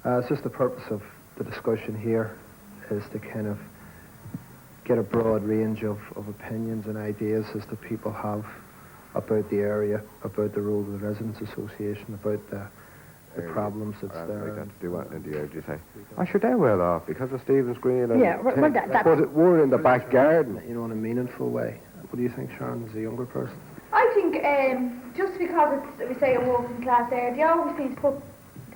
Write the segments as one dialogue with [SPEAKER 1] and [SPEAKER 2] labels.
[SPEAKER 1] It's just the purpose of the discussion here is to kind of get a broad range of opinions and ideas as the people have about the area, about the role of the Residents Association, about the problems that's there.
[SPEAKER 2] Like that to do what in the area, do you say? Oh, sure, they're well off because of Stephen's Green. And
[SPEAKER 3] Yeah, well,
[SPEAKER 1] but we're in the back garden, you know, in a meaningful way. What do you think, Sharon, as a younger person?
[SPEAKER 4] I think just because it's, we say, a working class area, they always seem to put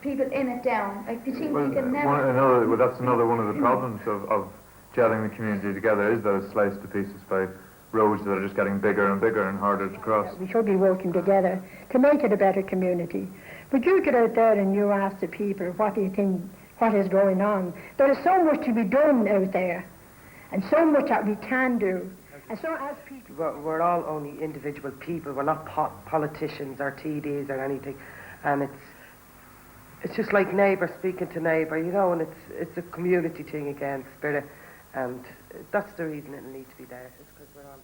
[SPEAKER 4] people in it down. Like, they think you can never...
[SPEAKER 5] that's another one of the problems of gelling the community together, is that it's sliced to pieces by roads that are just getting bigger and bigger and harder to cross.
[SPEAKER 3] We should be working together to make it a better community. But you get out there and you ask the people, what do you think, what is going on? There is so much to be done out there, and so much that we can do. And so as people...
[SPEAKER 6] We're all only individual people. We're not politicians or TDs or anything. And it's just like neighbour speaking to neighbour, you know, and it's a community thing again, spirit. And that's the reason it needs to be there. It's because we're all...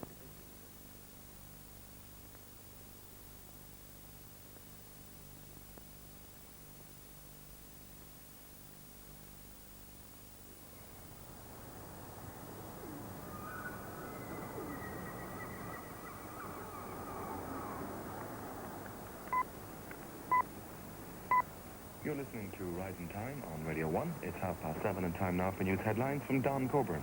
[SPEAKER 7] You're listening to Rising Time on Radio 1. It's 7:30 and time now for news headlines from Don Coburn.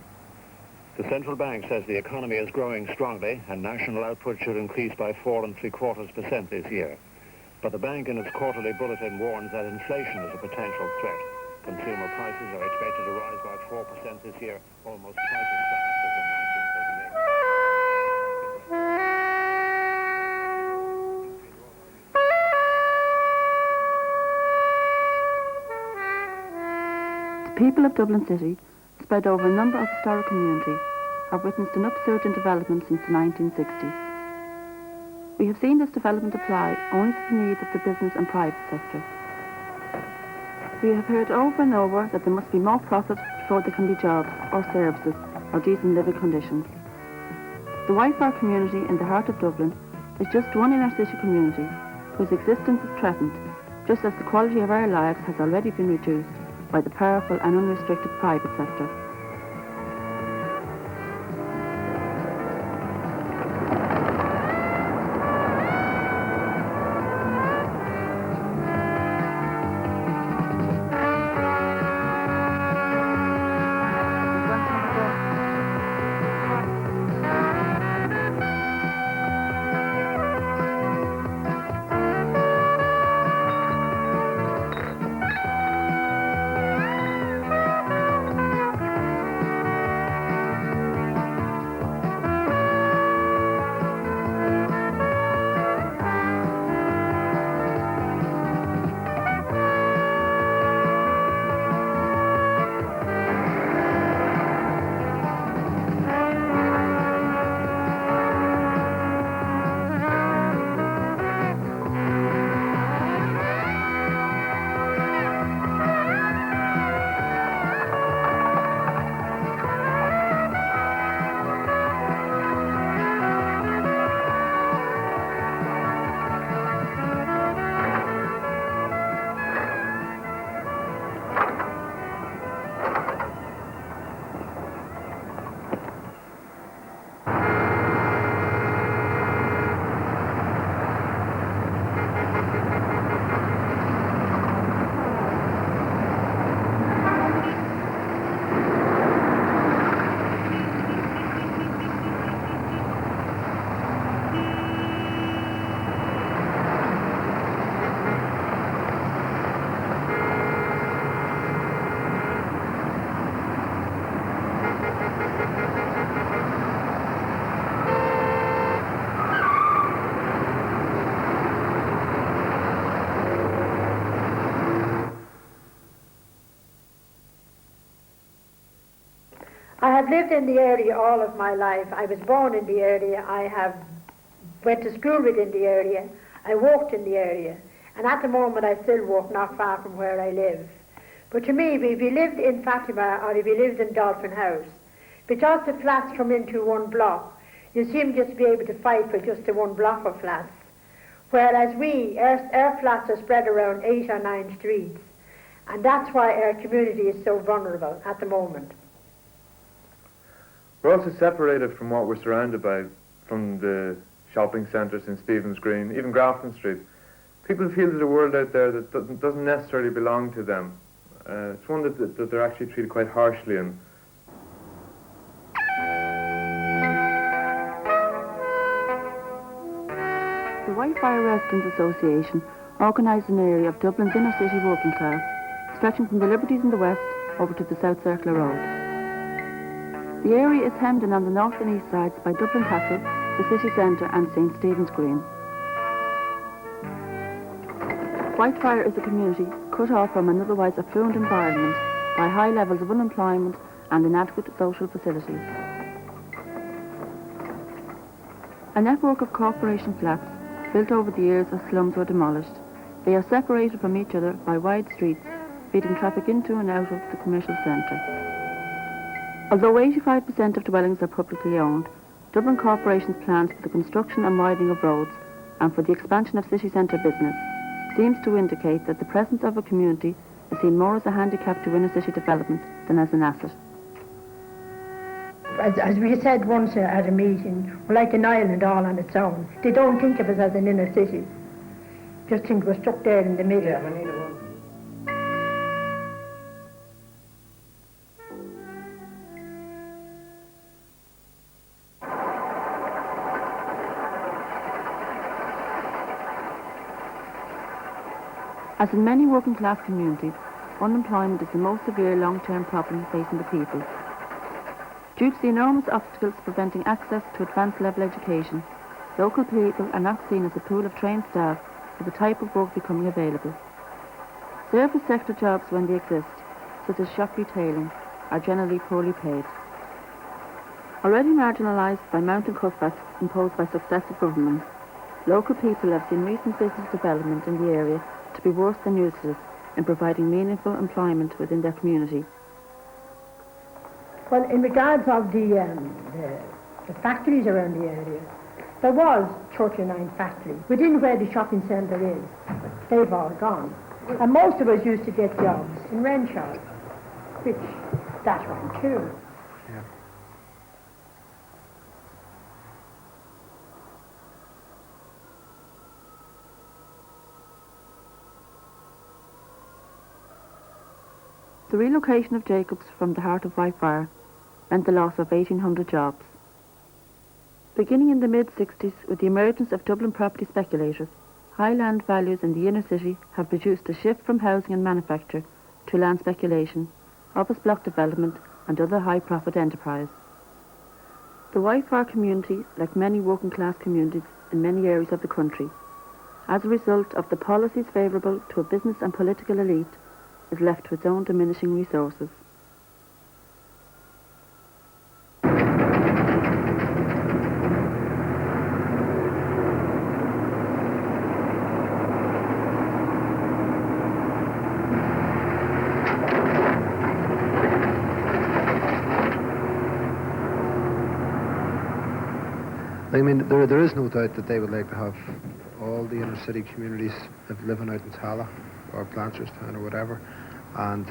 [SPEAKER 8] The central bank says the economy is growing strongly and national output should increase by 4.75% this year. But the bank in its quarterly bulletin warns that inflation is a potential threat. Consumer prices are expected to rise by 4% this year, almost twice as fast as in 1938.
[SPEAKER 9] People of Dublin City, spread over a number of historic communities, have witnessed an upsurge in development since the 1960s. We have seen this development apply only to the needs of the business and private sector. We have heard over and over that there must be more profit before there can be jobs or services or decent living conditions. The Whitefriar community in the heart of Dublin is just one inner city community whose existence is threatened, just as the quality of our lives has already been reduced by the powerful and unrestricted private sector.
[SPEAKER 3] I have lived in the area all of my life. I was born in the area. I have went to school within the area. I worked in the area. And at the moment I still work not far from where I live. But to me, if you lived in Fatima or if you lived in Dolphin House, because the flats come into one block, you seem just to be able to fight for just the one block of flats. Whereas our flats are spread around 8 or 9 streets. And that's why our community is so vulnerable at the moment.
[SPEAKER 5] We're also separated from what we're surrounded by, from the shopping centres in Stephen's Green, even Grafton Street. People feel there's a world out there that doesn't necessarily belong to them. It's one that they're actually treated quite harshly in.
[SPEAKER 9] The Whitefriar Residents Association organised an area of Dublin's inner city working class, stretching from the Liberties in the west over to the South Circular Road. The area is hemmed in on the north and east sides by Dublin Castle, the city centre and St Stephen's Green. Whitefriar is a community cut off from an otherwise affluent environment by high levels of unemployment and inadequate social facilities. A network of corporation flats built over the years as slums were demolished. They are separated from each other by wide streets, feeding traffic into and out of the commercial centre. Although 85% of dwellings are publicly owned, Dublin Corporation's plans for the construction and widening of roads and for the expansion of city centre business seems to indicate that the presence of a community is seen more as a handicap to inner city development than as an asset.
[SPEAKER 3] As we said once at a meeting, we're like an island all on its own. They don't think of us as an inner city. Just think we're stuck there in the middle.
[SPEAKER 6] Yeah, we need a one.
[SPEAKER 9] As in many working class communities, unemployment is the most severe long-term problem facing the people. Due to the enormous obstacles preventing access to advanced level education, local people are not seen as a pool of trained staff for the type of work becoming available. Service sector jobs, when they exist, such as shop retailing, are generally poorly paid. Already marginalised by mounting cutbacks imposed by successive governments, local people have seen recent business development in the area to be worse than useless in providing meaningful employment within their community.
[SPEAKER 3] Well, in regards of the factories around the area, there was 39 factories within where the shopping centre is. They've all gone. And most of us used to get jobs in Renshaw, which that went too.
[SPEAKER 9] The relocation of Jacobs from the heart of Whitefriar meant the loss of 1,800 jobs. Beginning in the mid-60s with the emergence of Dublin property speculators, high land values in the inner city have produced a shift from housing and manufacture to land speculation, office block development and other high-profit enterprise. The Whitefriar community, like many working class communities in many areas of the country, as a result of the policies favourable to a business and political elite, is left to its own diminishing resources.
[SPEAKER 1] I mean, there is no doubt that they would like to have all the inner city communities living out in Tala or Blanchardstown or whatever, and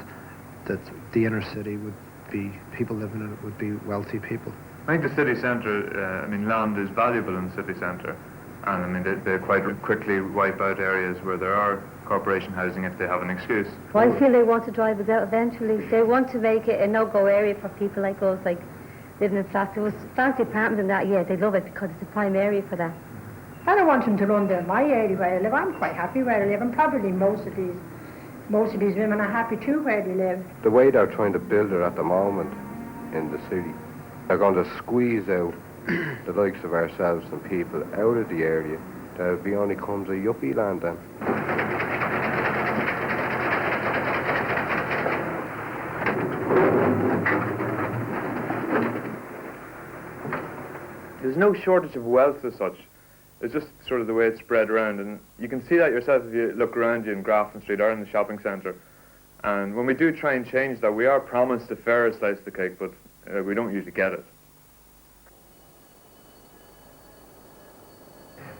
[SPEAKER 1] that the inner city would be, people living in it would be wealthy people.
[SPEAKER 5] I think the city centre, land is valuable in the city centre, and they quite quickly wipe out areas where there are corporation housing if they have an excuse.
[SPEAKER 10] Well, I feel they want to drive us out eventually. They want to make it a no-go area for people like us, like living in flats. There was fancy apartments and that, yeah, they love it because it's a prime area for that.
[SPEAKER 3] I don't want them to run down my area where I live. I'm quite happy where I live, and probably most of these women are happy too where they live.
[SPEAKER 2] The way they're trying to build it at the moment in the city, they're going to squeeze out the likes of ourselves and people out of the area. There only comes a yuppie land then.
[SPEAKER 5] There's no shortage of wealth as such. It's just sort of the way it's spread around, and you can see that yourself if you look around you in Grafton Street or in the shopping centre. And when we do try and change that, we are promised a fairer slice of the cake, but we don't usually get it.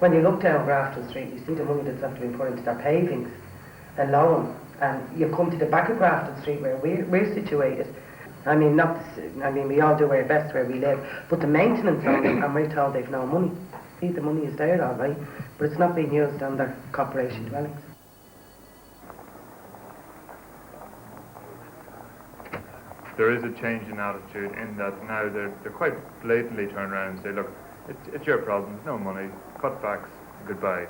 [SPEAKER 6] When you look down Grafton Street, you see the money that's after being put into their pavings alone. And you come to the back of Grafton Street where we're situated. I mean, we all do our best where we live, but the maintenance on it, and we're told they've no money. The money is there, all right, but it's not being used on their corporation dwellings.
[SPEAKER 5] There is a change in attitude in that now they're quite blatantly turn around and say, look, it's your problem, no money, cutbacks, goodbye.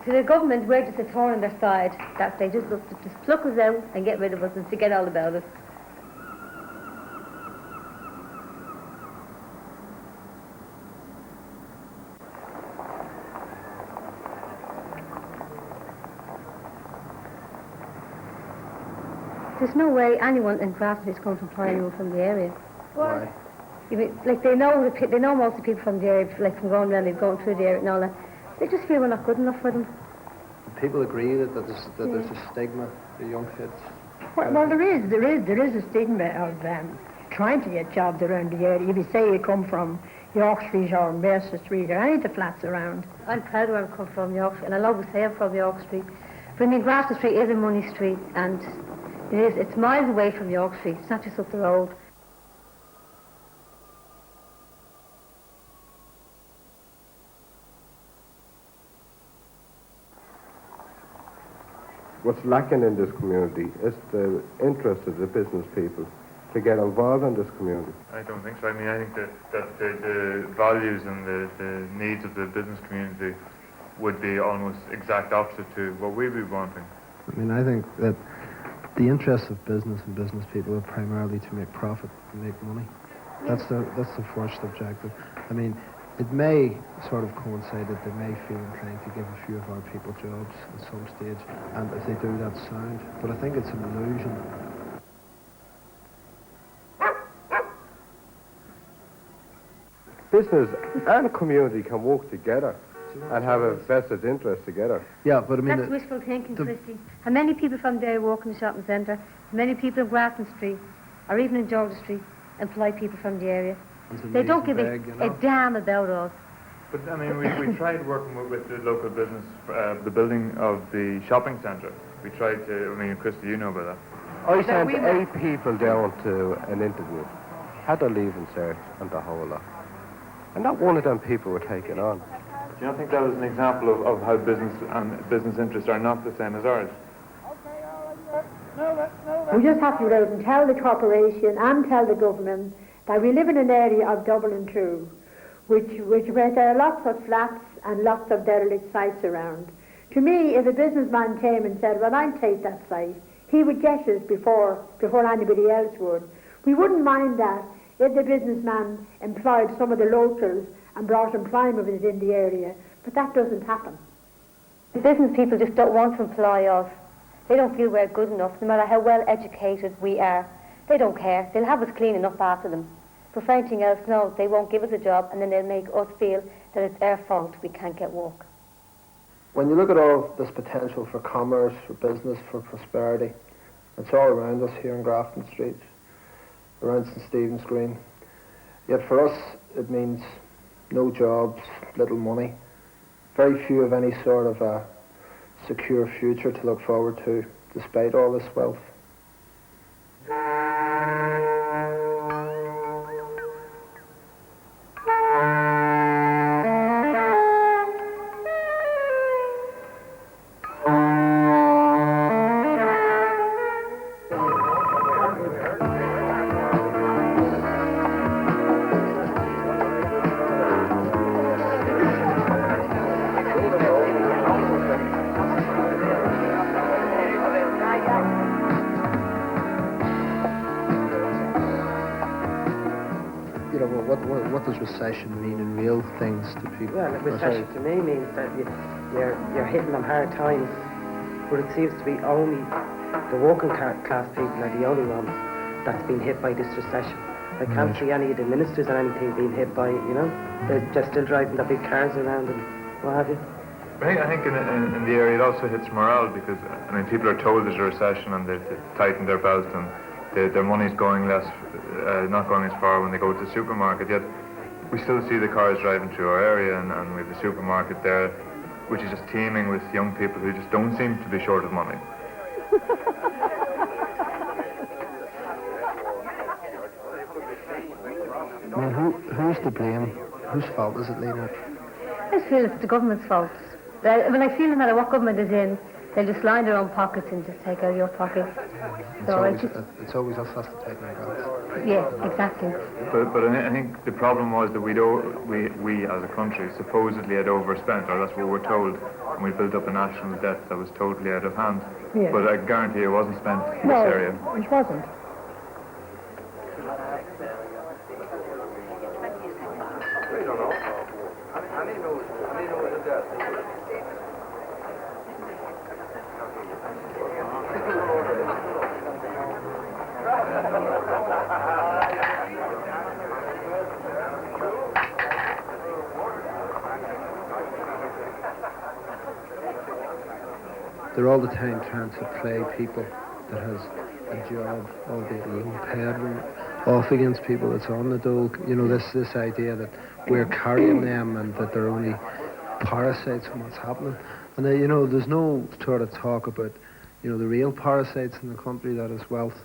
[SPEAKER 10] To the government, we're just a thorn in their side, that they just look to just pluck us out and get rid of us and forget all about us. There's no way anyone in Grafton is going to employ anyone from the area.
[SPEAKER 1] Why?
[SPEAKER 10] Like they know most of the people from the area, like from going around, going through the area and all that. They just feel we're not good enough for them.
[SPEAKER 1] People agree that there's a stigma for young kids.
[SPEAKER 3] Well, there is a stigma of trying to get jobs around the area. If you say you come from York Street or Mercer Street or any of the flats around.
[SPEAKER 10] I'm proud of where I come from, York Street, and I'll always say I'm from York Street. But I mean, Grafton Street is a money street, and it's miles away from York Street. It's not just up the road.
[SPEAKER 2] What's lacking in this community is the interest of the business people to get involved in this community.
[SPEAKER 5] I don't think so. I mean, I think that the values and the needs of the business community would be almost exact opposite to what we'd be wanting.
[SPEAKER 1] I mean, I think that the interests of business and business people are primarily to make profit and make money. That's the first objective. I mean, it may sort of coincide that they may feel inclined to give a few of our people jobs at some stage, and if they do, that's sound. But I think it's an illusion.
[SPEAKER 2] Business and community can work together and have a vested interest together.
[SPEAKER 1] Yeah, but I mean...
[SPEAKER 10] That's wishful thinking, Christy. How many people from there work in the shopping centre? How many people in Grafton Street, or even in Georgia Street, employ people from the area? They don't give a damn about us.
[SPEAKER 5] But I mean, we tried working with the local business, the building of the shopping centre. We tried to, I mean, Christy, you know about that.
[SPEAKER 2] I sent 8 people down to an interview, had their leaving cert and the whole lot. And not one of them people were taken on.
[SPEAKER 5] Do you not think that was an example of how business and business interests are not the same as ours?
[SPEAKER 3] We just have to go out and tell the corporation and tell the government that we live in an area of Dublin too, where there are lots of flats and lots of derelict sites around. To me, if a businessman came and said, well, I'll take that site, he would get it before anybody else would. We wouldn't mind that if the businessman employed some of the locals and brought employment in the area, but that doesn't happen.
[SPEAKER 10] The business people just don't want to employ us. They don't feel we're good enough, no matter how well educated we are. They don't care. They'll have us cleaning up after them. But for anything else, no, they won't give us a job, and then they'll make us feel that it's our fault we can't get work.
[SPEAKER 1] When you look at all this potential for commerce, for business, for prosperity, it's all around us here in Grafton Street, around St Stephen's Green. Yet for us, it means no jobs, little money, very few of any sort of a secure future to look forward to, despite all this wealth. What does recession mean in real things to people?
[SPEAKER 6] Well, recession to me means that you're hitting them hard times, but it seems to be only the working class people are the only ones that's been hit by this recession. I can't see any of the ministers or anything being hit by it, you know. They're just still driving the big cars around and what have you.
[SPEAKER 5] I think in the area it also hits morale because, I mean, people are told there's a recession and they've tightened their belts and their money's going less, not going as far when they go to the supermarket. Yet we still see the cars driving through our area and we have the supermarket there. which is just teeming with young people who just don't seem to be short of money.
[SPEAKER 1] Well, who's to blame? Whose fault is it, Lena?
[SPEAKER 10] I just feel it's the government's fault. When I feel no matter what government is in, they'll just line their own pockets and just take out your pocket.
[SPEAKER 1] It's always us has to take my guns.
[SPEAKER 10] Yeah, exactly.
[SPEAKER 5] But I think the problem was that we as a country supposedly had overspent, or that's what we're told, and we built up a national debt that was totally out of hand.
[SPEAKER 10] Yeah.
[SPEAKER 5] But I guarantee it wasn't spent in this area.
[SPEAKER 10] It wasn't.
[SPEAKER 1] They're all the time trying to play people that has a job, albeit low paid one, off against people that's on the dole. You know, this idea that we're carrying them and that they're only parasites from what's happening. And you know, there's no sort of talk about, you know, the real parasites in the country, that is wealth.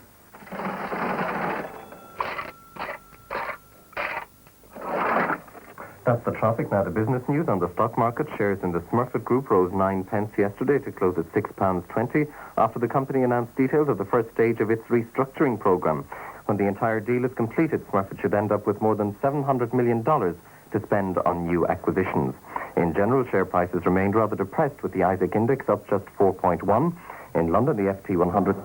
[SPEAKER 7] That's the traffic. Now the business news on the stock market. Shares in the Smurfit Group rose 9 pence yesterday to close at £6.20 after the company announced details of the first stage of its restructuring programme. When the entire deal is completed, Smurfit should end up with more than $700 million to spend on new acquisitions. In general, share prices remained rather depressed, with the Isaac Index up just 4.1. In London, the FT 100...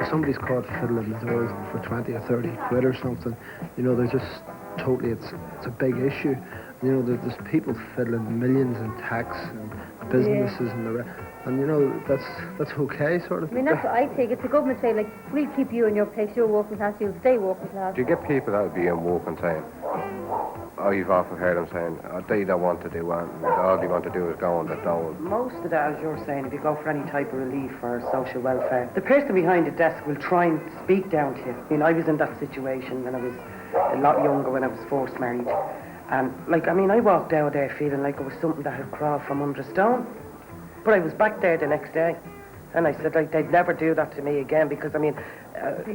[SPEAKER 1] Somebody's caught fiddling the doors for 20 or 30 quid or something, you know, they're just totally, it's a big issue. You know, there's people fiddling millions in tax and businesses and the rest. And you know, that's okay, sort of.
[SPEAKER 10] I mean, that's what I think. It's the government saying, like, we'll keep you in your place, you're working class, you'll stay working class.
[SPEAKER 2] Do you get people that would be in work and saying, oh, you've often heard them saying, oh, they don't want to do anything, all they want to do is go on the dole.
[SPEAKER 6] Most of that, as you're saying, if you go for any type of relief or social welfare, the person behind the desk will try and speak down to you. I mean, I was in that situation when I was a lot younger, when I was forced married. And, like, I mean, I walked out there feeling like it was something that had crawled from under a stone. But I was back there the next day. And I said, like, they'd never do that to me again, because, I mean,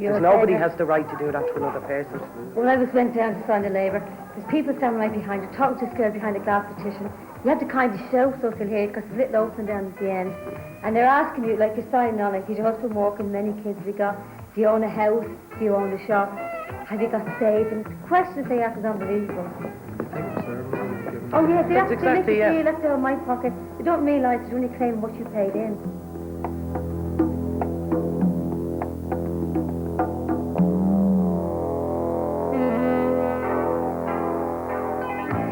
[SPEAKER 6] nobody has the right to do that to another person.
[SPEAKER 10] When I went down to sign the labour, there's people standing right behind you, talking to this girl behind the glass partition. You have to kind of shout so they'll hear you, because there's a little opening down at the end. And they're asking you, like, you're signing on, like, is your husband working, many kids have you got, do you own a house, do you own a shop, have you got savings? The questions they ask is unbelievable. Oh yeah, they
[SPEAKER 6] That's exactly, yeah.
[SPEAKER 10] You left out of my pocket. They don't realise they're only claiming what you paid in.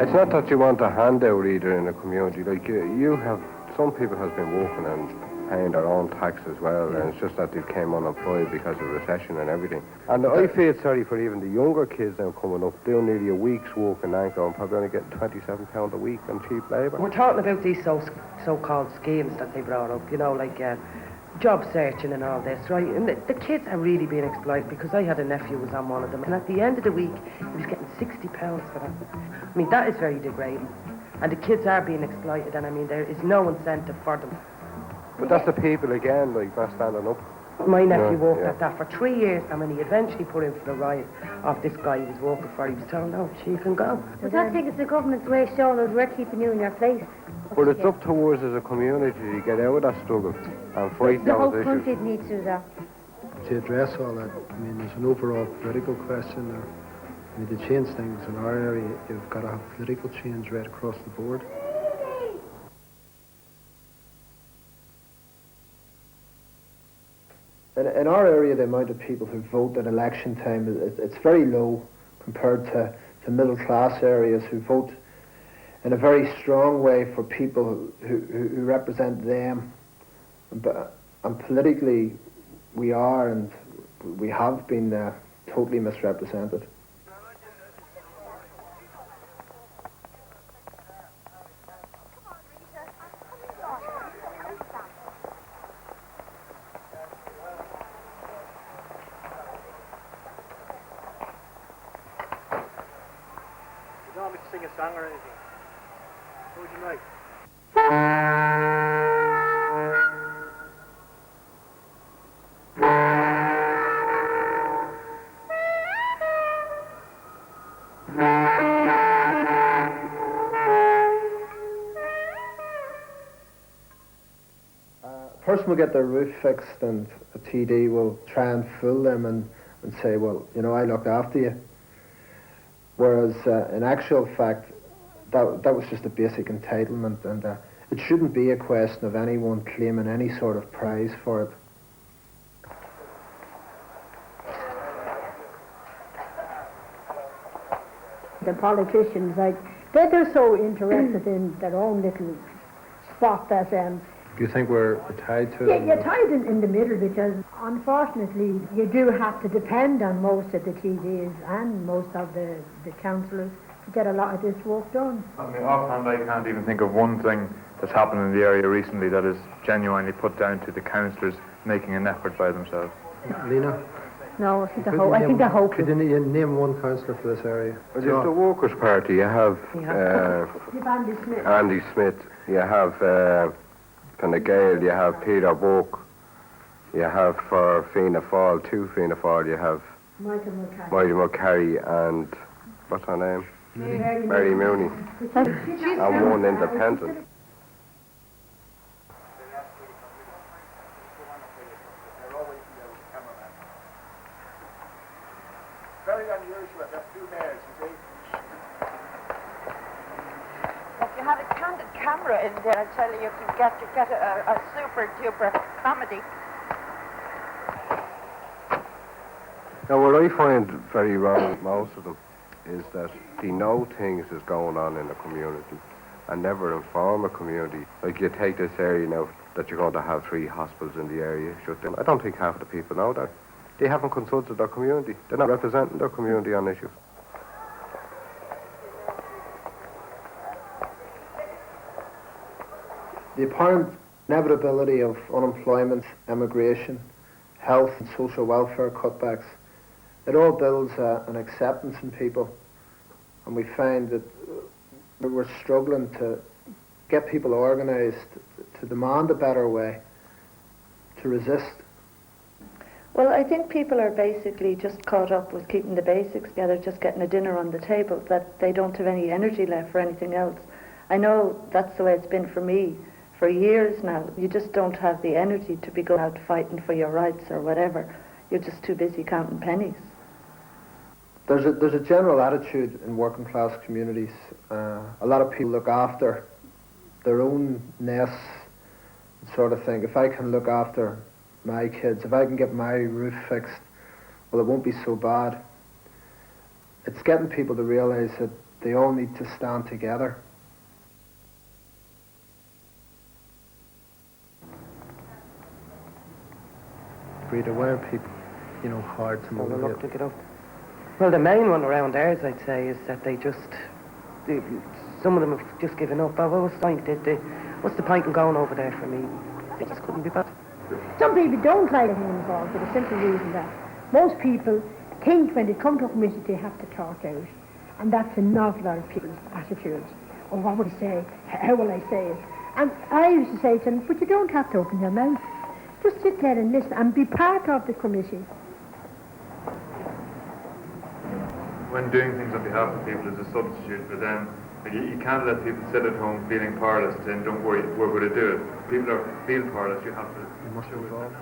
[SPEAKER 2] It's not that you want a handout either in the community. Like, you have, some people has been working and paying their own tax as well, and it's just that they came unemployed because of recession and everything. And I feel sorry for even the younger kids now coming up, doing nearly a week's work in Anchor and probably only getting £27 a week on cheap labour.
[SPEAKER 6] We're talking about these so-called schemes that they brought up, you know, like job searching and all this, right? And the kids are really being exploited, because I had a nephew who was on one of them, and at the end of the week, he was getting £60 for that. I mean, that is very degrading. And the kids are being exploited, and I mean, there is no incentive for them.
[SPEAKER 2] But that's the people again, like, not standing up.
[SPEAKER 6] My nephew worked at that for 3 years, and when he eventually put in for the riot of this guy he was working for, he was told, no, you can go.
[SPEAKER 10] But I think it's the government's way of showing us we're keeping you in your place.
[SPEAKER 2] But it's up to us as a community to get out of that struggle and fight
[SPEAKER 10] The whole
[SPEAKER 2] those
[SPEAKER 10] country
[SPEAKER 2] issues.
[SPEAKER 10] needs to do that.
[SPEAKER 1] To address all that, I mean, there's an overall political question there. I mean, to change things in our area, you've got to have political change right across the board.
[SPEAKER 11] In
[SPEAKER 1] in our area, the amount of people who vote at election time, it's very low compared to middle class areas who vote in a very strong way for people who represent them. And politically, we are and we have been totally misrepresented.
[SPEAKER 11] You don't want me to sing a song or anything? What would you like?
[SPEAKER 1] A person will get their roof fixed and a TD will try and fool them and say, well, you know, I look after you. Whereas in actual fact, that was just a basic entitlement, and it shouldn't be a question of anyone claiming any sort of prize for it.
[SPEAKER 3] The politicians, they're so interested in their own little spot that
[SPEAKER 1] Do you think we're tied to it?
[SPEAKER 3] you're tied in the middle, because unfortunately you do have to depend on most of the TDs and most of the councillors to get a lot of this work done.
[SPEAKER 5] I mean, offhand, I can't even think of one thing that's happened in the area recently that is genuinely put down to the councillors making an effort by themselves.
[SPEAKER 1] Lena?
[SPEAKER 3] No, I think they're hopeless.
[SPEAKER 1] Could you name one councillor for this area?
[SPEAKER 2] Well, there's the Workers' Party. You have
[SPEAKER 3] You've Andy Smith.
[SPEAKER 2] Andy Smith. You have Fine Gael. You have Peter Book. You have for Fianna Fáil, two Fianna Fáil. You have
[SPEAKER 3] Michael McCarthy.
[SPEAKER 2] Michael McCarry and what's her name? Mary Mooney. And one independent.
[SPEAKER 11] Very unusual, that's two mayors, you see.
[SPEAKER 12] If you had a candid camera in there, I tell you, you can get a super duper comedy.
[SPEAKER 2] Now, what I find very wrong with most of them is that they know things is going on in the community and never inform a community. Like, you take this area now that you're going to have 3 hospitals in the area shut down. I don't think half of the people know that. They haven't consulted their community. They're not representing their community on issues.
[SPEAKER 1] The apparent inevitability of unemployment, emigration, health and social welfare cutbacks, it all builds an acceptance in people, and we find that we're struggling to get people organised, to demand a better way, to resist.
[SPEAKER 13] Well, I think people are basically just caught up with keeping the basics together, just getting a dinner on the table, that they don't have any energy left for anything else. I know that's the way it's been for me for years now. You just don't have the energy to be going out fighting for your rights or whatever. You're just too busy counting pennies.
[SPEAKER 1] There's a general attitude in working class communities. A lot of people look after their own nests, sort of think, if I can look after my kids, if I can get my roof fixed, well, it won't be so bad. It's getting people to realise that they all need to stand together. Rita, why are people, hard to motivate?
[SPEAKER 6] Well, the main one around ours, I'd say, is that some of them have just given up. What's the point in going over there for me? They just couldn't be bothered.
[SPEAKER 3] Some people don't like getting involved for the simple reason that most people think when they come to a committee they have to talk out. And that's an awful lot of people's attitudes. Or what would I say? How will I say it? And I used to say to them, but you don't have to open your mouth. Just sit there and listen and be part of the committee.
[SPEAKER 5] When doing things on behalf of people is a substitute for them, you can't let people sit at home feeling powerless and don't worry, we're going to do it. People feel powerless, you have to show it.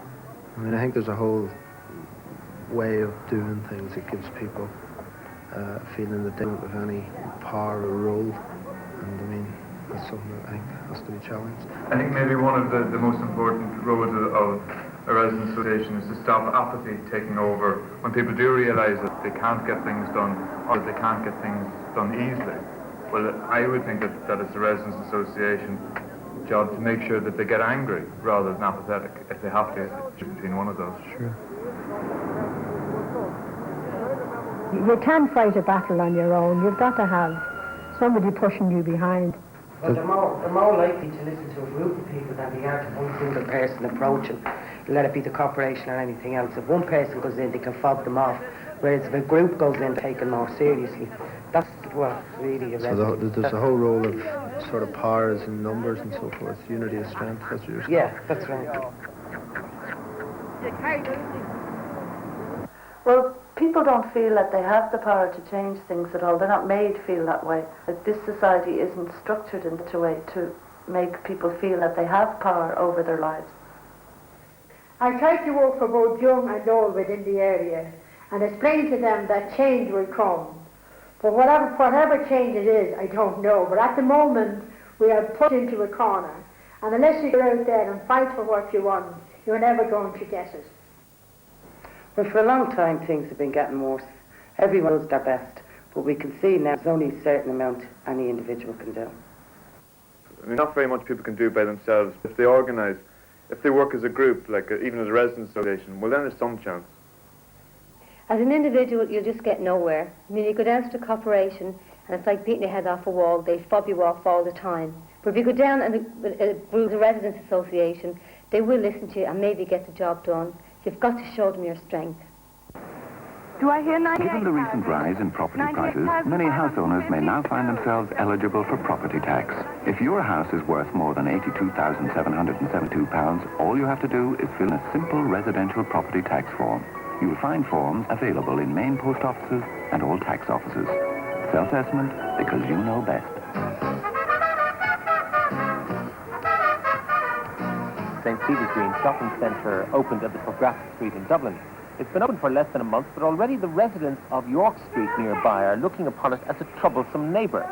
[SPEAKER 1] I think there's a whole way of doing things that gives people a feeling that they don't have any power or role, and that's something that I think has to be challenged.
[SPEAKER 5] I think maybe one of the most important roles of a residents' association is to stop apathy taking over when people do realise that they can't get things done or they can't get things done easily. Well, I would think that it's the residents' association job to make sure that they get angry rather than apathetic if they have to choose between one of those.
[SPEAKER 1] Sure.
[SPEAKER 3] You can't fight a battle on your own. You've got to have somebody pushing you behind.
[SPEAKER 6] Well, they're more likely to listen to a group of people than they are to one single person approaching, let it be the corporation or anything else. If one person goes in, they can fob them off, whereas if a group goes in, they're taken more seriously. That's what really a
[SPEAKER 1] There's a whole role of sort of powers and numbers and so forth, unity of strength, that's what you're saying.
[SPEAKER 6] Yeah, that's right.
[SPEAKER 13] Well, people don't feel that they have the power to change things at all. They're not made to feel that way. That this society isn't structured in such a way to make people feel that they have power over their lives.
[SPEAKER 3] I try to work for both young and old within the area and explain to them that change will come. But whatever change it is, I don't know. But at the moment, we are put into a corner. And unless you go out there and fight for what you want, you're never going to get it.
[SPEAKER 6] Well, for a long time, things have been getting worse. Everyone does their best. But we can see now there's only a certain amount any individual can do.
[SPEAKER 5] I mean, not very much people can do by themselves. If they organise, if they work as a group, like even as a residents' association, well, then there's some chance.
[SPEAKER 10] As an individual, you'll just get nowhere. I mean, you go down to the corporation, and it's like beating your head off a wall. They fob you off all the time. But if you go down and the Residents Association, they will listen to you and maybe get the job done. You've got to show them your strength.
[SPEAKER 12] Do I hear 98?
[SPEAKER 14] Given the recent rise in property prices, many house owners may now find themselves eligible for property tax. If your house is worth more than £82,772, all you have to do is fill in a simple residential property tax form. You will find forms available in main post offices and all tax offices. Self-assessment, because you know best.
[SPEAKER 15] St. Stephen's Green Shopping Centre opened at the Progressive Street in Dublin. It's been open for less than a month, but already the residents of York Street nearby are looking upon it as a troublesome neighbour.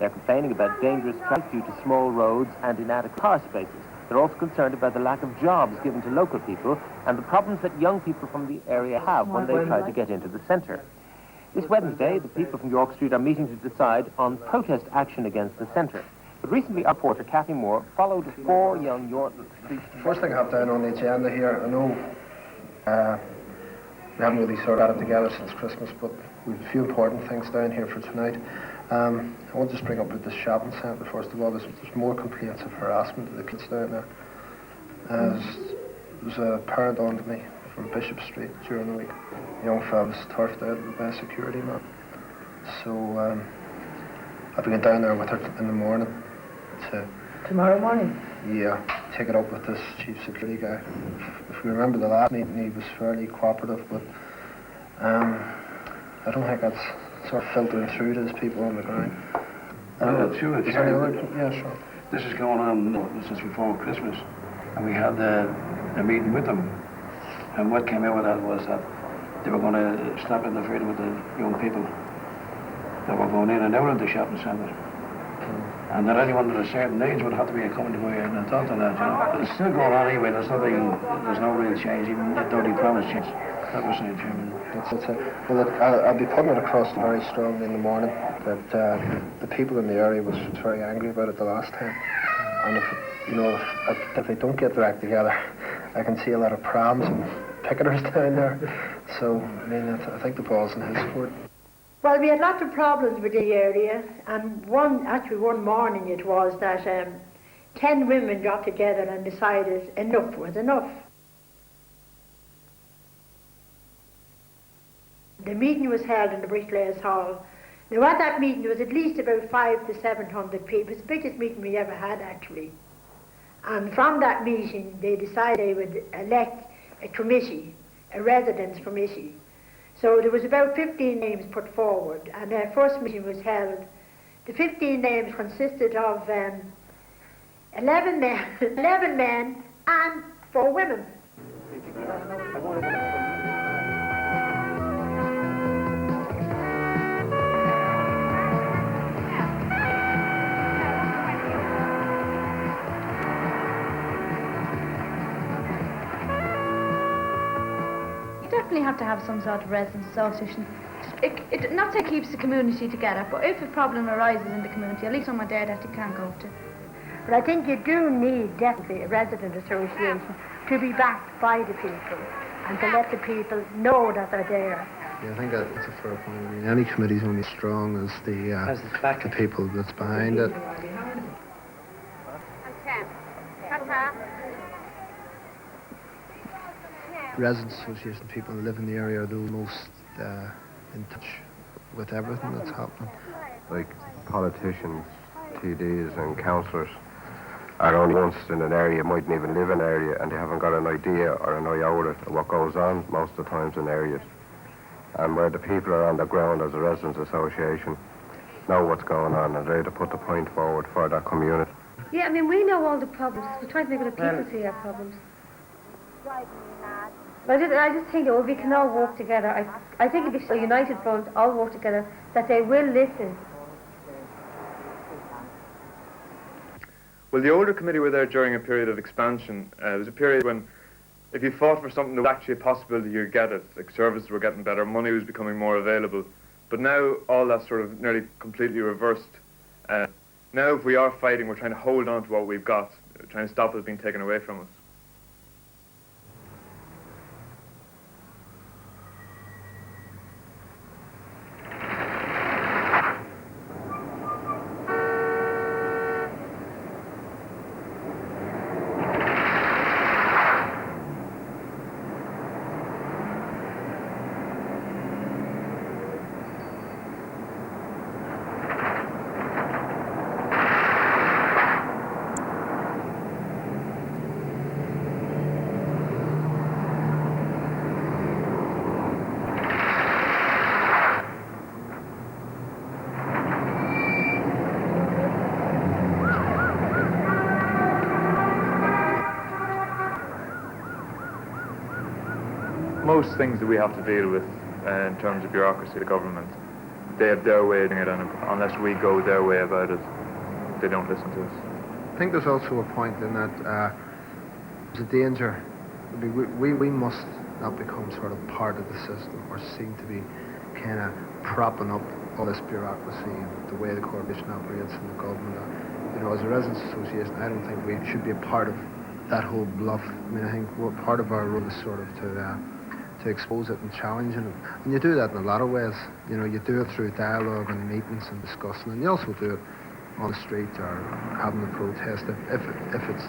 [SPEAKER 15] They're complaining about dangerous traffic due to small roads and inadequate car spaces. They're also concerned about the lack of jobs given to local people and the problems that young people from the area have when they try to get into the centre. This Wednesday, the people from York Street are meeting to decide on protest action against the centre. But recently, our reporter, Kathy Moore, followed 4 young York Street...
[SPEAKER 1] First thing I have down on the agenda here, I know we haven't really sort of got it together since Christmas, but we've a few important things down here for tonight. I want to just bring up with the shopping centre, first of all. There's more complaints of harassment of the kids down there. There was a parent on to me from Bishop Street during the week. The young fella was turfed out by a security man. So I'll be going down there with her in the morning.
[SPEAKER 3] Tomorrow morning?
[SPEAKER 1] Yeah, take it up with this chief security guy. If we remember the last meeting, he was fairly cooperative, but I don't think that's sort of filtering through to these people on the ground.
[SPEAKER 16] Sure.
[SPEAKER 1] Yeah, sure.
[SPEAKER 16] This is going on since before Christmas, and we had a meeting with them, and what came out of that was that they were going to stop interfering with the young people that were going in and out of the shopping centre. And that anyone at a certain age would have to be accompanied by an adult on that, you know. It's still going on anyway, there's no real change, even though they promised change. That was saying, Chairman.
[SPEAKER 1] That's it. Well, look, I'll be putting it across very strongly in the morning that the people in the area was very angry about it the last time. And if they don't get their act together, I can see a lot of prams and picketers down there. So, I mean, I think the ball's in his court.
[SPEAKER 3] Well, we had lots of problems with the area, and one morning it was that 10 women got together and decided enough was enough. The meeting was held in the Bricklayers Hall. Now at that meeting there was at least about 500 to 700 people. It's the biggest meeting we ever had, actually. And from that meeting they decided they would elect a committee, a residents committee. So there was about 15 names put forward, and their first meeting was held. The 15 names consisted of 11 men and 4 women.
[SPEAKER 4] definitely have to have some sort of residents association. It not say keeps the community together, but if a problem arises in the community, at least someone there that you can go to.
[SPEAKER 3] But I think you do need definitely a resident association to be backed by the people and to let the people know that they're there.
[SPEAKER 1] Yeah, I think that's a fair point. I mean, any committee's only as strong as the people that's behind it. Residents Association people who live in the area are the most in touch with everything that's happening.
[SPEAKER 2] Like politicians, TDs and councillors are only once in an area, mightn't even live in an area, and they haven't got an idea or an iota of what goes on most of the times in areas. And where the people are on the ground as a residents association know what's going on and ready to put the point forward for that community.
[SPEAKER 10] Yeah, I mean, we know all the problems. We try to make other people see our problems. But I just think that we can all work together. I think if a united front all work together, that they will listen.
[SPEAKER 5] Well, the older committee were there during a period of expansion. It was a period when if you fought for something, there was actually a possibility you'd get it. Like services were getting better, money was becoming more available. But now all that's sort of nearly completely reversed. Now if we are fighting, we're trying to hold on to what we've got, trying to stop it being taken away from us. Most things that we have to deal with in terms of bureaucracy, the government, they have their way of doing it, and unless we go their way about it, they don't listen to us.
[SPEAKER 1] I think there's also a point in that there's a danger. We must not become sort of part of the system or seem to be kind of propping up all this bureaucracy and the way the corporation operates and the government. You know, as a residents association, I don't think we should be a part of that whole bluff. I mean, I think part of our role is sort of to expose it and challenging it. And you do that in a lot of ways. You know, you do it through dialogue and meetings and discussing, and you also do it on the street or having a protest if it's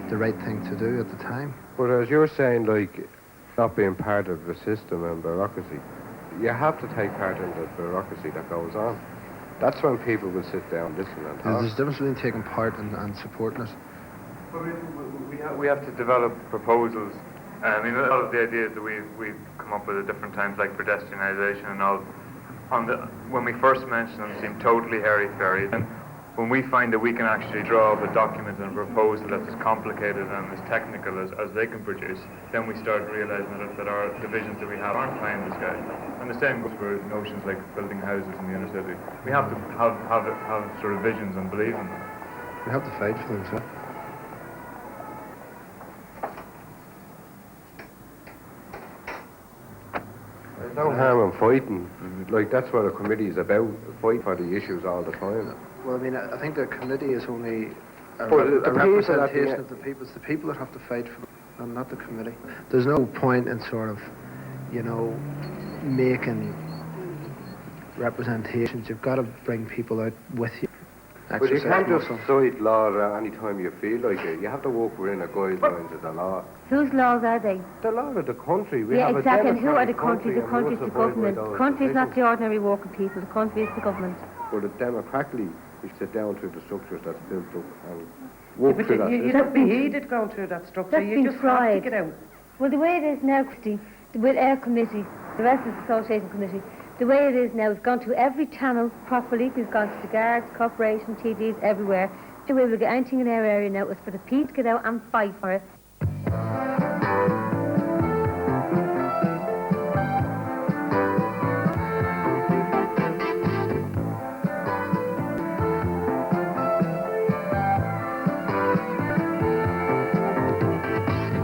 [SPEAKER 1] the right thing to do at the time.
[SPEAKER 2] But as you're saying, like, not being part of the system and bureaucracy, you have to take part in the bureaucracy that goes on. That's when people will sit down, listen and talk.
[SPEAKER 1] There's a difference between taking part and supporting it.
[SPEAKER 5] We have to develop proposals. I mean, a lot of the ideas that we've come up with at different times, like pedestrianisation and all, when we first mentioned them, seemed totally hairy-fairy. And when we find that we can actually draw up a document and a proposal that's as complicated and as technical as they can produce, then we start realising that our divisions that we have aren't pie in the sky. And the same goes for notions like building houses in the inner city. We have to have sort of visions and believe in them.
[SPEAKER 1] We have to fight for them, sir.
[SPEAKER 2] There's no harm in fighting. Like, that's what a committee is about, fight for the issues all the time.
[SPEAKER 1] Well, I mean, I think the committee is only a
[SPEAKER 2] the
[SPEAKER 1] representation of the people. It's the people that have to fight for them, and not the committee. There's no point in sort of, you know, making representations. You've got to bring people out with you.
[SPEAKER 2] But you can't just cite law any time you feel like it. You have to work within the guidelines of the law.
[SPEAKER 10] Whose laws are they?
[SPEAKER 2] The law of the country. We
[SPEAKER 10] yeah,
[SPEAKER 2] have
[SPEAKER 10] exactly.
[SPEAKER 2] A
[SPEAKER 10] and who are the
[SPEAKER 2] country?
[SPEAKER 10] The country is the government. The country is not the ordinary working people. The country is the government.
[SPEAKER 2] But democratically, we sit down through the structures that's built up and work through that.
[SPEAKER 6] You don't be heated going through that structure.
[SPEAKER 10] That's
[SPEAKER 6] You just have to get out.
[SPEAKER 10] Well, the way it is now, Christy, with our committee, the Residents Association Committee, the way it is now, we've gone to every channel properly. We've gone to the guards, corporation, TDs, everywhere. The way we'll get anything in our area now is for the people to get out and fight for it.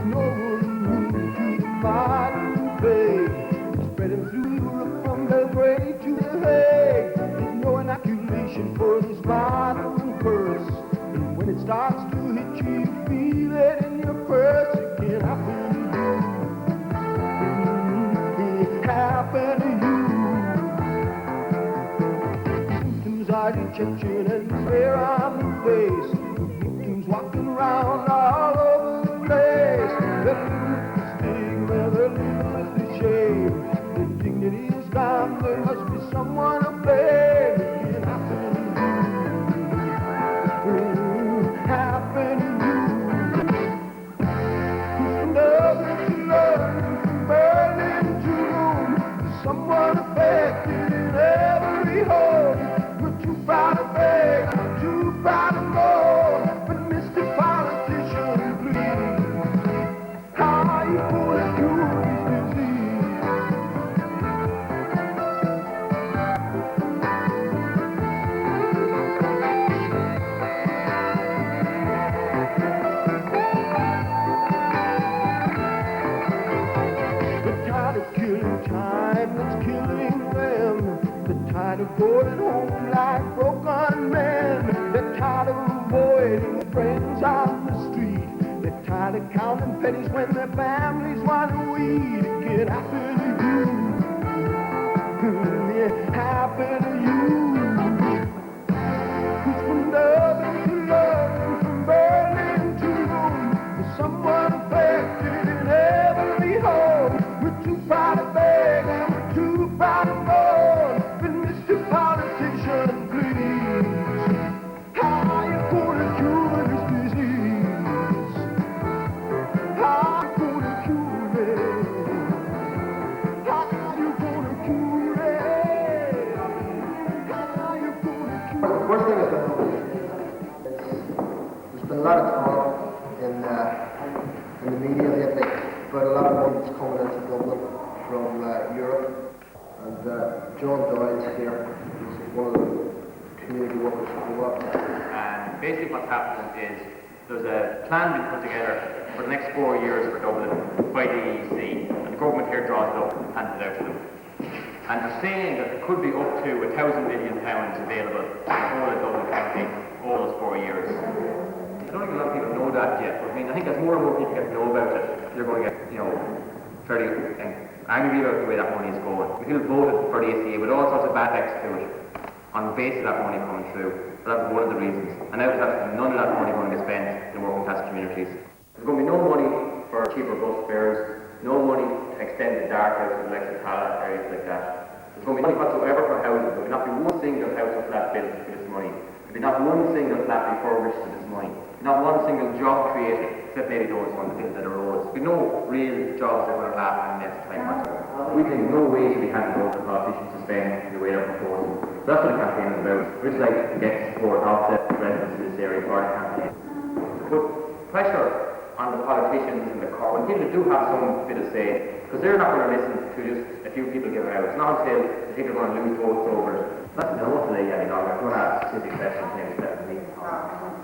[SPEAKER 17] No room to fight, baby. purse. And when it starts to hit you, you feel it in your purse. It can happen to you. It happen to you. Symptoms are dejection and despair on the face. Victims walking around all over the place. They're living with the stigma, they're living with the shame. Their dignity is gone, there must be someone to blame. It can happen to you. Happen to you. From Dublin to London, from Berlin to Rome, there's someone affected in every home. We're too proud to beg, we're too proud to mourn, but Mr. Politician, please, how are you gonna cure this disease? They're tired of killing time that's killing them. They're tired of going home like broken men. They're tired of avoiding friends on the street. They're tired of counting pennies when their families want to eat. It can happen to you. It happen to you. Who's from Dublin to London, from Berlin to Rome, there's someone affected in every home. We're too proud to beg and we're too proud to mourn, but Mr. Politician, please, how are you gonna cure this disease? How are you gonna cure it? How are you gonna cure it? How are you gonna cure it?
[SPEAKER 1] The first thing is that there's been a lot of talk in the media lately about a lot of money that's coming into Dublin from Europe, and John Doyle's here, who's one of the community workers who go up.
[SPEAKER 18] And basically what's happening is there's a plan being put together for the next 4 years for Dublin by the EEC, and the government here draws it up and hands it out to them. And they're saying that there could be up to £1,000 million available in the whole of Dublin County all those 4 years. I don't think a lot of people know that yet, but I mean, I think as more and more people get to know about it, you're going to get, fairly angry about the way that money is going. People voted for the ECA with all sorts of bad texts to it on the basis of that money coming through. But that was one of the reasons. And now there's none of that money going to be spent in working class communities. There's going to be no money for cheaper bus fares, no money to extend the dark hours and electric pallet areas like that. There's going to be money whatsoever for housing. There will not be one single house or flat built for this money. There will be not one single flat refurbished for this money. Not one single job created, except maybe those ones built at the roads. There'll be no real jobs that are going to last in the next time or so. We think no way should be handed over to politicians to spend the way they're proposing. So that's what the campaign is about. We'd like to get support of the residents in this area for the campaign. Put pressure on the politicians and the court, when people do have some bit of say, because they're not going to listen to just a few people give it out. It's not until the people are going to lose votes over it. That's no delay any longer. We're going to ask specific questions maybe to the meeting.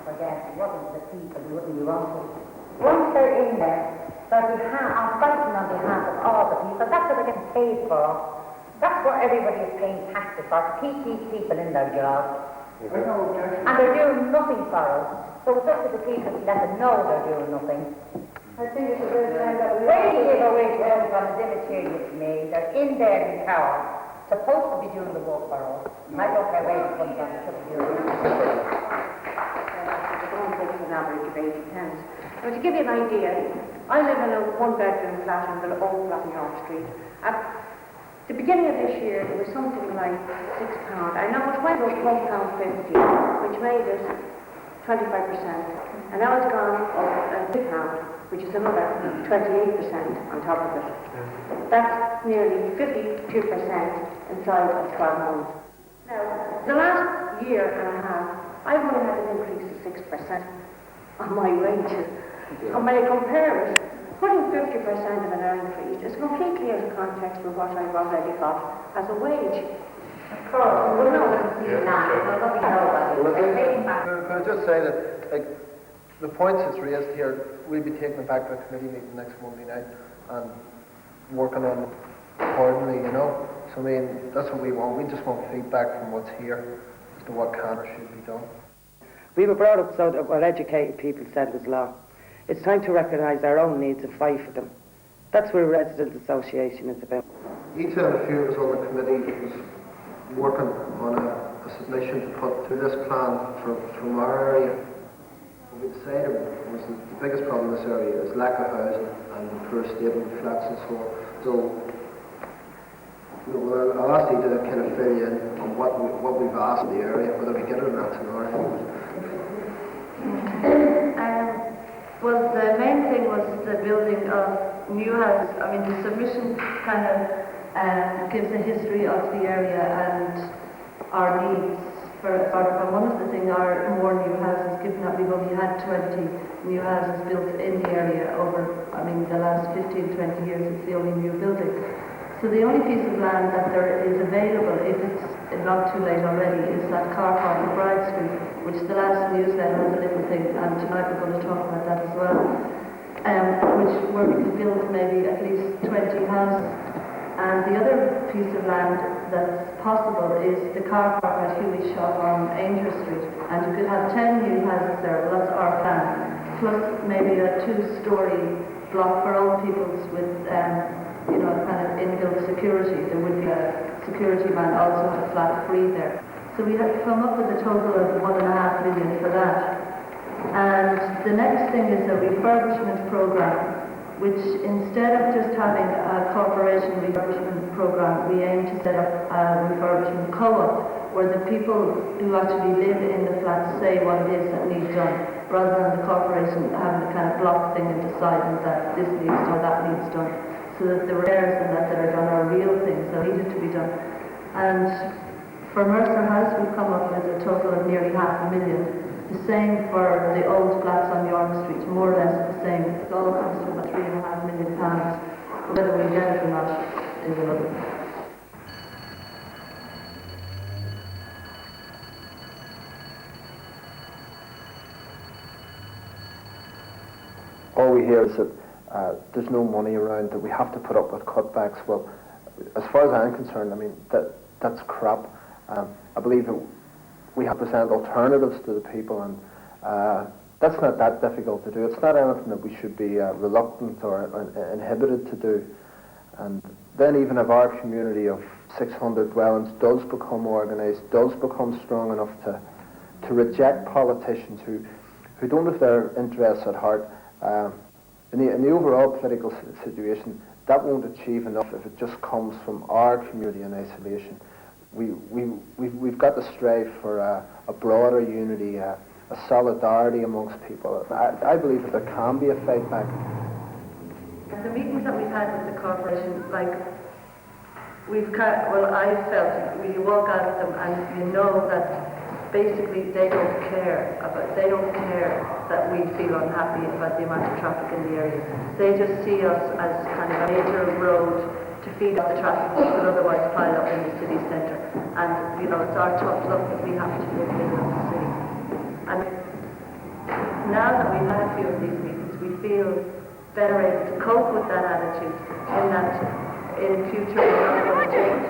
[SPEAKER 19] Forget, it wasn't the people who wouldn't be wrong. Once they're in there, I'm fighting on behalf of all the people. That's what they're getting paid for. That's what everybody is paying taxes for, to keep these people in their jobs. And they're doing nothing for us. So it's up to the people to let them know they're doing nothing.
[SPEAKER 3] I think it's a good time that we
[SPEAKER 19] They give away to them from the immaterial to me. They're in there in power, supposed to be doing the work for us. I don't care where it comes from, it's up to you.
[SPEAKER 20] An average of 80 pence. Now, to give you an idea, I live in a one-bedroom flat in the old flat in York Street. At the beginning of this year, it was something like £6. I know it went up £1.50, which made it 25%. And now it's gone up £2, which is another 28% on top of it. That's nearly 52% inside of 12 months. Now, the last year and a half, I've only had an increase of 6% on my wages. And when I compare it, putting 50% of an increase is completely out of context with what I've already got as a wage.
[SPEAKER 19] Of course, we're not going to see that.
[SPEAKER 1] Can I just say that, like, the points that's raised here, we'll be taking it back to a committee meeting next Monday night and working on it accordingly, So, I mean, that's what we want. We just want feedback from what's here as to what can or should be done.
[SPEAKER 6] We were brought up so that what educated people said was law. It's time to recognise our own needs and fight for them. That's what a residents association is about.
[SPEAKER 1] Each and a few of us on the committee was working on a submission to put to this plan from our area. What we decided was that the biggest problem in this area is lack of housing and the poor state of the flats and so on. So I'll ask you to kind of fill you in on what we've asked the area, whether we get it or not in our area.
[SPEAKER 13] Well, the main thing was the building of new houses. I mean, the submission kind of gives a history of the area and our needs. For one of the things are more new houses, given that we've only had 20 new houses built in the area over, the last 15, 20 years, it's the only new building. So the only piece of land that there is available, if it's not too late already, is that car park on Bride Street, which the last newsletter has a little thing, and tonight we're going to talk about that as well, where we could build maybe at least 20 houses. And the other piece of land that's possible is the car park at Huey's shop on Ainger Street, and you could have 10 new houses there. Well, that's our plan, plus maybe a 2-story block for old peoples with kind of inbuilt security. There would be a security man also at flat free there. So we had come up with a total of $1.5 million for that. And the next thing is a refurbishment program, which instead of just having a corporation refurbishment program, we aim to set up a refurbishment co-op where the people who actually live in the flats say what it is that needs done, rather than the corporation having a kind of block thing and deciding that this needs done, that needs done. So that the repairs and that are done are real things that needed to be done. And for Mercer House, we've come up with a total of nearly $500,000. The same for the old flats on York Street, more or less the same. It all comes to about £3.5 million. Whether we get it or not is another thing.
[SPEAKER 1] All we hear is that there's no money around, that we have to put up with cutbacks. Well, as far as I'm concerned, that's crap. I believe that we have to present alternatives to the people, and that's not that difficult to do. It's not anything that we should be reluctant or inhibited to do. And then even if our community of 600 dwellings does become organised, does become strong enough to reject politicians who don't have their interests at heart, in the overall political situation, that won't achieve enough if it just comes from our community in isolation. We've got to strive for a broader unity, a solidarity amongst people. I believe that there can be a fight back.
[SPEAKER 13] The meetings that we've had with the corporation, I felt you walk out of them and you know that basically they don't care that we feel unhappy about the amount of traffic in the area. They just see us as kind of a major road to feed off the traffic that would otherwise pile up in the city centre. And it's our tough luck that we have to live in the city. And now that we've had a few of these meetings, we feel better able to cope with that attitude, in that in future we're not going to change.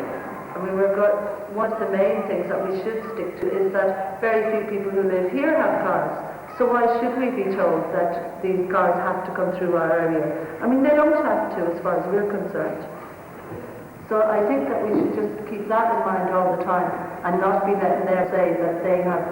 [SPEAKER 13] One of the main things that we should stick to is that very few people who live here have cars. So why should we be told that these cars have to come through our area? They don't have to, as far as we're concerned. So I think that we should just keep that in mind all the time and not be letting them say that they have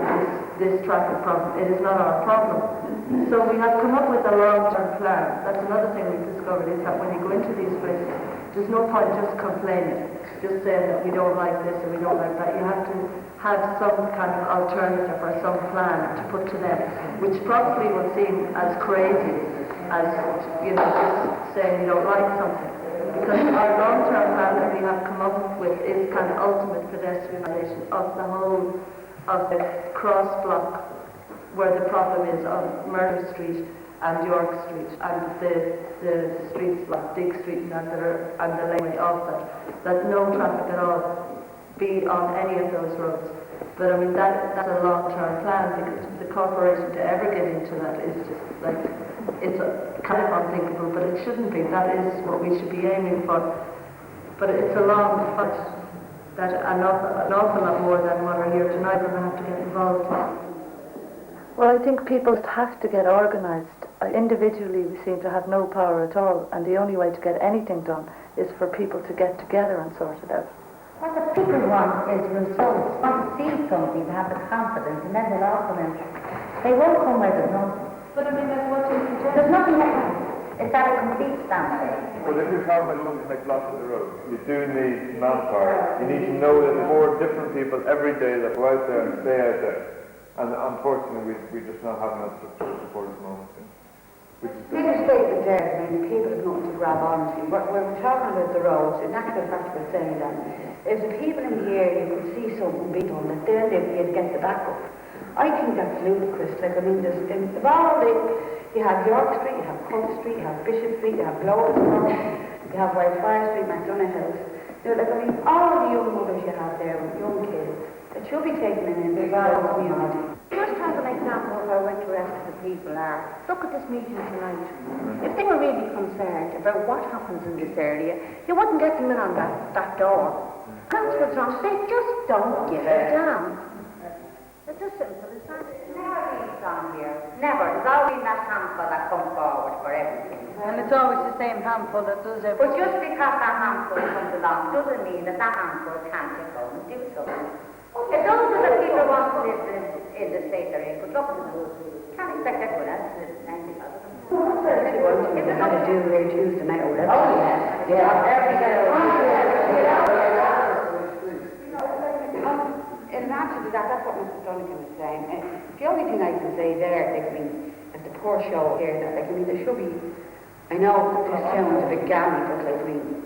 [SPEAKER 13] this traffic problem. It is not our problem. So we have come up with a long-term plan. That's another thing we've discovered, is that when you go into these places, there's no point just complaining, just saying that we don't like this or we don't like that. You have to have some kind of alternative or some plan to put to them, which probably will seem as crazy as, just saying you don't like something. Because our long-term plan that we have come up with is kind of ultimate pedestrianisation of the whole of the cross block where the problem is of Murder Street and York Street and the streets like Dig Street and the laneway of that no traffic at all be on any of those roads. But that's a long-term plan, because the corporation to ever get into that is just it's kind of unthinkable, but it shouldn't be. That is what we should be aiming for. But it's a long fight that an awful lot more than what are here tonight we're going to have to get involved in. Well, I think people have to get organised. Individually, we seem to have no power at all, and the only way to get anything done is for people to get together and sort it out.
[SPEAKER 19] What the people want is results, want to see something, to have the confidence, and then they'll all come in. They won't come where there's nothing.
[SPEAKER 20] But I mean, that's what you suggest.
[SPEAKER 19] There's nothing happening. It's at a complete standstill.
[SPEAKER 5] But if you're talking about something like blocks of the road, you do need manpower. You need to know that 4 different people every day that go out there and stay out there. And unfortunately, we just not have enough support at the moment.
[SPEAKER 20] Bigger statement there, I mean, people have nothing to grab onto. But when we're talking about the roads, in actual fact we're saying that if the people in the area could see something being done, that then they'd be able to get the backup. I think that's ludicrous. Like, I mean, of all you have York Street, you have Cook Street, you have Bishop Street, you have Globus Street, you have Whitefriar Street, McDonough House. You know, like, I mean, all the young mothers you have there with young kids, it should be taken in the community. Just as an example of how interested the people are, look at this meeting tonight. If they were really concerned about what happens in this area, you wouldn't get them in on that door. That's what's wrong. They just don't give a damn. It's as simple as that.
[SPEAKER 19] Never been down here. Never. There's always that handful that come forward for everything.
[SPEAKER 20] And it's always the same handful that does everything.
[SPEAKER 19] But just because that handful comes along doesn't mean that handful can't just go and do something. If those are the people who want to live in the state they're in, but look at them. Can't expect everyone else to live in anything else.
[SPEAKER 20] If they're going to do their Tuesday night or whatever.
[SPEAKER 19] Oh, yes. Yeah. Every day.
[SPEAKER 20] In answer to that, that's what Mr. Donegan was saying. The only thing I can say there, like, I mean, at the poor show here, that, like, I mean, there should be, I know this sounds a bit gammy, but, like, I mean,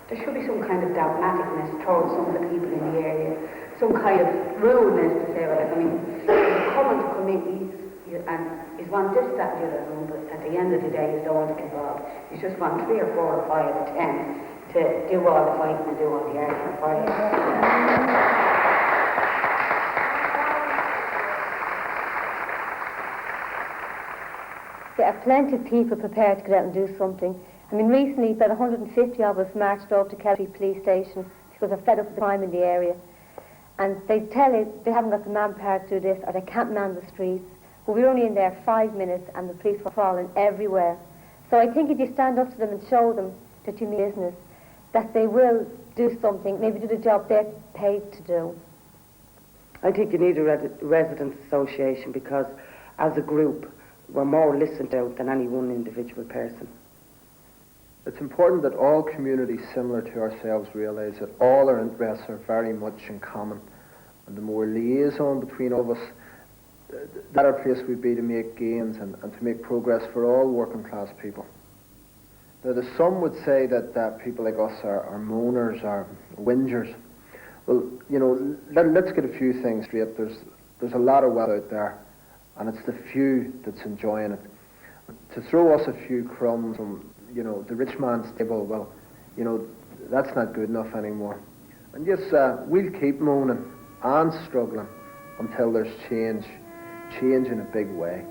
[SPEAKER 20] there should be some kind of dogmaticness towards some of the people in the area, some kind of rudeness to say, well, like, I mean, you come into committees, and you want this, that, and the other room, but at the end of the day, you don't want to get involved. You just want 3 or 4 or 5 or 10 to do all the fighting and do all the arguing for you.
[SPEAKER 10] There are plenty of people prepared to get out and do something. I mean, recently about 150 of us marched up to Kelly Police Station because they're fed up with the crime in the area. And they tell you they haven't got the manpower to do this or they can't man the streets. But we were only in there 5 minutes and the police were crawling everywhere. So I think if you stand up to them and show them that you mean business, that they will do something, maybe do the job they're paid to do.
[SPEAKER 6] I think you need a residents association because as a group, we're more listened to than any one individual person.
[SPEAKER 1] It's important that all communities similar to ourselves realise that all our interests are very much in common. And the more liaison between all of us, the better place we'd be to make gains and to make progress for all working class people. Now, some would say that people like us are moaners or whingers. Well, you know, let's get a few things straight. There's a lot of wealth out there, and it's the few that's enjoying it. To throw us a few crumbs from, you know, the rich man's table, well, you know, that's not good enough anymore. And yes, we'll keep moaning and struggling until there's change in a big way.